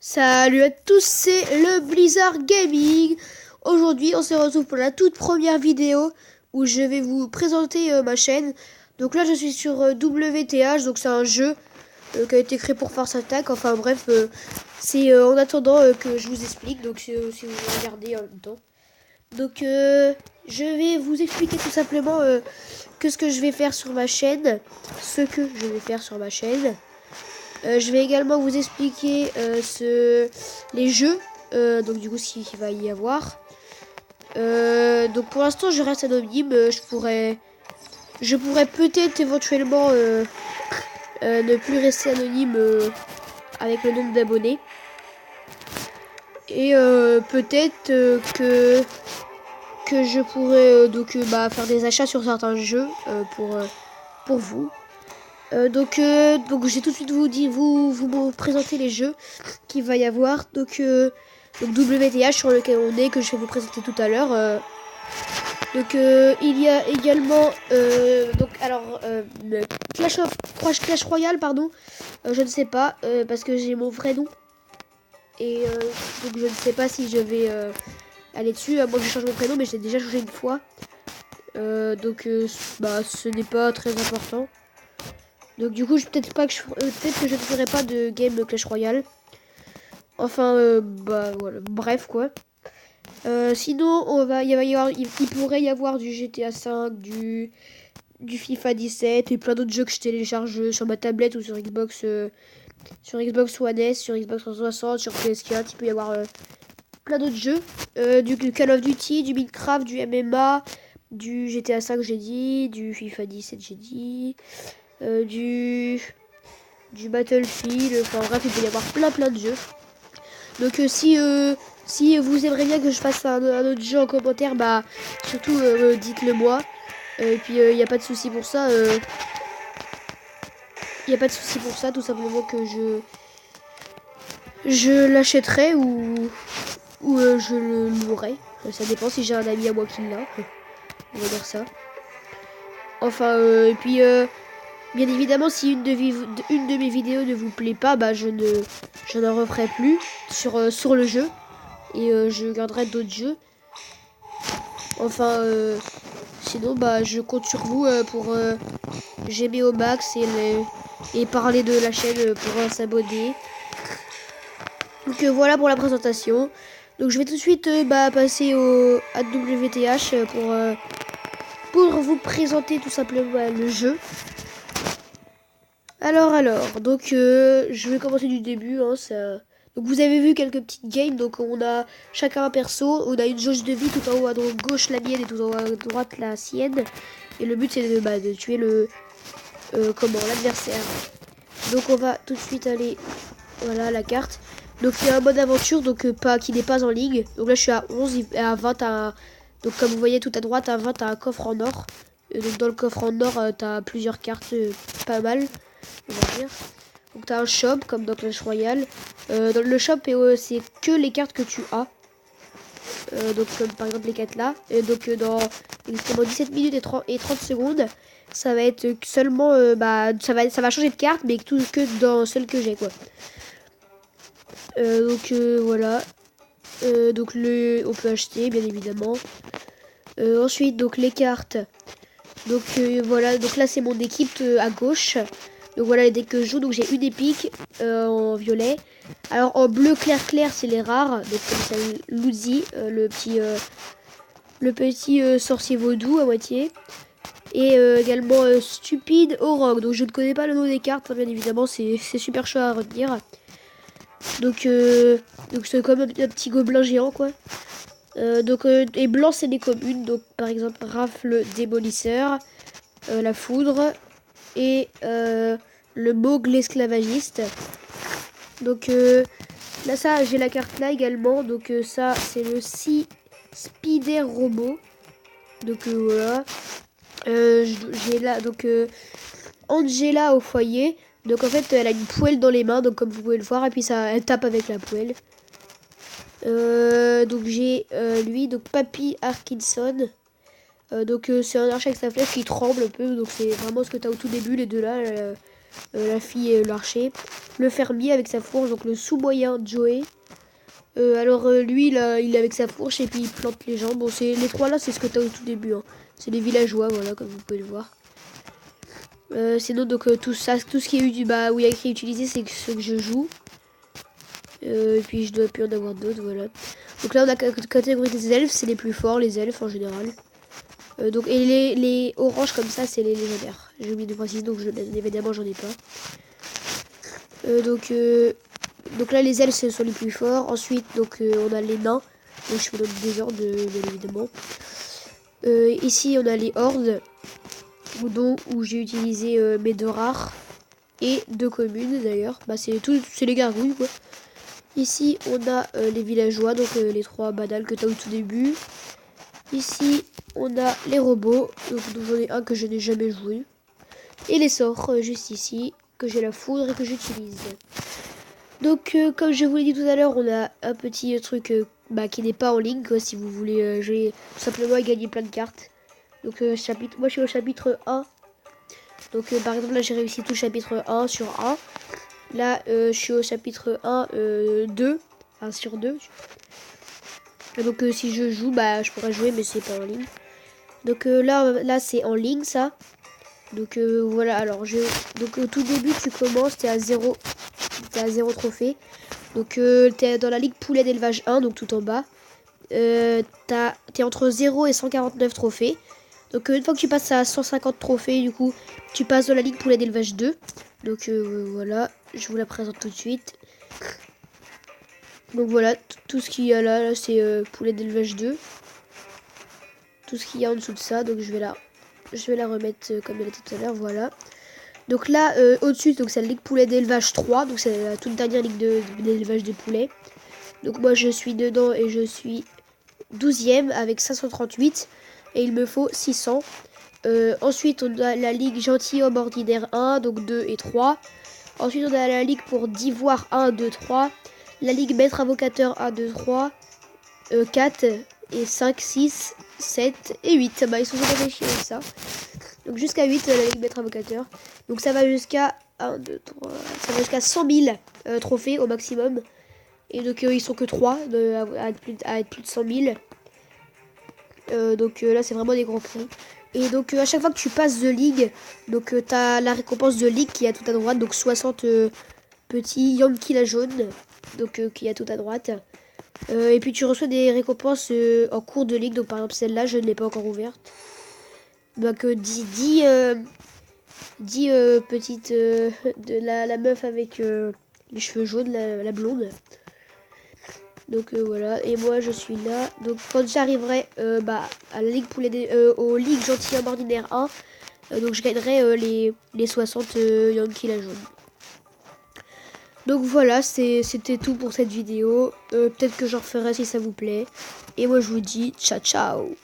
Salut à tous, c'est le Blizzard Gaming. Aujourd'hui, on se retrouve pour la toute première vidéo où je vais vous présenter ma chaîne. Donc là, je suis sur WTH, donc c'est un jeu qui a été créé pour Force Attack. Enfin bref, c'est en attendant que je vous explique. Donc si vous regardez en même temps. Donc je vais vous expliquer tout simplement que ce que je vais faire sur ma chaîne, je vais également vous expliquer les jeux, donc du coup ce qu'il va y avoir. Donc pour l'instant je reste anonyme, je pourrais peut-être éventuellement ne plus rester anonyme avec le nombre d'abonnés. Et peut-être que je pourrais faire des achats sur certains jeux pour vous. Donc je vais tout de suite vous me présenter les jeux qu'il va y avoir. Donc WTH sur lequel on est, que je vais vous présenter tout à l'heure. Il y a également Clash Royale, pardon. Je ne sais pas parce que j'ai mon vrai nom et donc je ne sais pas si je vais aller dessus. Moi je change mon prénom mais je l'ai déjà changé une fois. Ce n'est pas très important. Donc du coup, peut-être que je ne ferai pas de game Clash Royale. Enfin, voilà, bref quoi. Sinon, il pourrait y avoir du GTA 5, du FIFA 17 et plein d'autres jeux que je télécharge sur ma tablette ou sur Xbox One S, sur Xbox 360, sur PS4. Il peut y avoir plein d'autres jeux, du Call of Duty, du Minecraft, du MMA, du GTA 5 j'ai dit, du FIFA 17 j'ai dit. Du Battlefield, enfin bref, il peut y avoir plein de jeux. Donc si vous aimeriez bien que je fasse un autre jeu en commentaire, bah surtout dites-le moi. Et puis il n'y a pas de souci pour ça. Il n'y a pas de souci pour ça, tout simplement que je l'achèterai ou je le louerai. Ça dépend si j'ai un ami à moi qui l'a. On va dire ça. Enfin, et puis bien évidemment, si une de mes vidéos ne vous plaît pas, bah je n'en referai plus sur le jeu. Et je garderai d'autres jeux. Enfin, sinon, bah je compte sur vous pour j'aimer au max et parler de la chaîne pour s'abonner. Donc voilà pour la présentation. Donc je vais tout de suite passer à WTH pour vous présenter tout simplement le jeu. Alors, donc je vais commencer du début. Donc vous avez vu quelques petites games. Donc on a chacun un perso. On a une jauge de vie tout en haut à gauche la mienne et tout en haut à droite la sienne. Et le but c'est de tuer l'adversaire. Donc on va tout de suite aller, voilà la carte. Donc il y a un mode aventure qui n'est pas en ligne. Donc là je suis à 11 et à 20 donc comme vous voyez tout à droite à 20 t'as un coffre en or. Donc dans le coffre en or t'as plusieurs cartes pas mal. On va dire. Donc t'as un shop comme dans Clash Royale. Dans le shop c'est que les cartes que tu as. Donc comme par exemple les cartes là. Et donc dans 17 minutes et 30 secondes, ça va être seulement ça va changer de carte mais que dans celle que j'ai quoi. Voilà. On peut acheter bien évidemment. Ensuite donc les cartes. Donc voilà, donc là c'est mon équipe à gauche. Donc voilà les decks que je joue. Donc j'ai une épique en violet. Alors en bleu clair c'est les rares. Donc comme ça Luzi, le petit sorcier vaudou à moitié. Et également stupide au rock. Donc je ne connais pas le nom des cartes, hein, bien évidemment, c'est super chaud à retenir. Donc c'est comme un petit gobelin géant quoi. Et blanc c'est des communes. Donc par exemple rafle démolisseur, la foudre et le Moog l'esclavagiste. Donc là ça j'ai la carte là également. Donc ça c'est le Spider Robot. Donc voilà. J'ai là donc Angela au foyer. Donc en fait elle a une poêle dans les mains. Donc comme vous pouvez le voir. Et puis elle tape avec la poêle. Donc j'ai lui, donc Papy Arkinson. C'est un archer avec sa flèche qui tremble un peu. Donc c'est vraiment ce que tu as au tout début, les deux là. la fille et l'archer. Le fermier avec sa fourche, donc le sous-moyen Joey. Alors lui, il est avec sa fourche et puis il plante les gens. Bon, les trois là, c'est ce que tu as au tout début. Hein. C'est les villageois, voilà, comme vous pouvez le voir. Sinon, donc tout ça, tout ce qui est où il y a écrit utiliser, c'est ce que je joue. Et puis je dois plus en avoir d'autres, voilà. Donc là, on a catégorie des elfes, c'est les plus forts, les elfes en général. Donc et les oranges comme ça, c'est les légendaires. J'ai oublié de préciser, donc évidemment, j'en ai pas. Donc là, les elfes sont les plus forts. Ensuite, donc on a les nains. Donc je fais dans le désordre, bien évidemment. Ici, on a les hordes. Où j'ai utilisé mes 2 rares. Et 2 communes d'ailleurs. Bah, c'est les gargouilles quoi. Ici, on a les villageois. Donc les 3 badales que tu as au tout début. Ici, on a les robots. Donc j'en ai un que je n'ai jamais joué. Et les sorts juste ici. Que j'ai la foudre et que j'utilise. Donc comme je vous l'ai dit tout à l'heure, on a un petit truc qui n'est pas en ligne quoi, si vous voulez jouer tout simplement et gagner plein de cartes. Donc moi je suis au chapitre 1. Donc par exemple là j'ai réussi tout le chapitre 1 sur 1. Là je suis au chapitre 1 2 1 sur 2. Et donc si je joue je pourrais jouer mais c'est pas en ligne. Donc là c'est en ligne ça. Donc voilà, alors donc au tout début tu commences, t'es à 0 trophée. Donc t'es dans la ligue poulet d'élevage 1, donc tout en bas. T'es entre 0 et 149 trophées. Donc une fois que tu passes à 150 trophées, du coup, tu passes dans la ligue poulet d'élevage 2. Donc voilà, je vous la présente tout de suite. Donc voilà, tout ce qu'il y a là c'est poulet d'élevage 2. Tout ce qu'il y a en dessous de ça, donc je vais la remettre comme elle était tout à l'heure, voilà. Donc là, au-dessus, donc c'est la ligue poulet d'élevage 3, donc c'est la toute dernière ligue d'élevage de poulets. Donc moi je suis dedans et je suis 12e avec 538 et il me faut 600. Ensuite on a la ligue gentilhomme ordinaire 1, donc 2 et 3. Ensuite on a la ligue pour d'ivoire 1, 2, 3. La ligue maître avocateur 1, 2, 3. 4 et 5, 6, 7 et 8. Bah ils sont pas chier avec ça. Donc jusqu'à 8 la ligue maître avocateur. Donc ça va jusqu'à 1, 2, 3. Ça va jusqu'à 100 000 trophées au maximum. Et donc ils sont que 3 à être plus de 100 000. Donc là c'est vraiment des gros prix. Et donc à chaque fois que tu passes de ligue, donc tu as la récompense de ligue qui est tout à droite. Donc 60 petits Yankee la jaune. Donc qui est tout à droite. Et puis tu reçois des récompenses en cours de ligue. Donc par exemple celle-là je ne l'ai pas encore ouverte. Donc 10 petites de la meuf avec les cheveux jaunes, la blonde. Donc voilà, et moi je suis là. Donc quand j'arriverai à la ligue aux ligues gentilhomme ordinaire 1, donc je gagnerai les 60 Yankee la jaune. Donc voilà, c'était tout pour cette vidéo. Peut-être que j'en referai si ça vous plaît. Et moi je vous dis ciao ciao.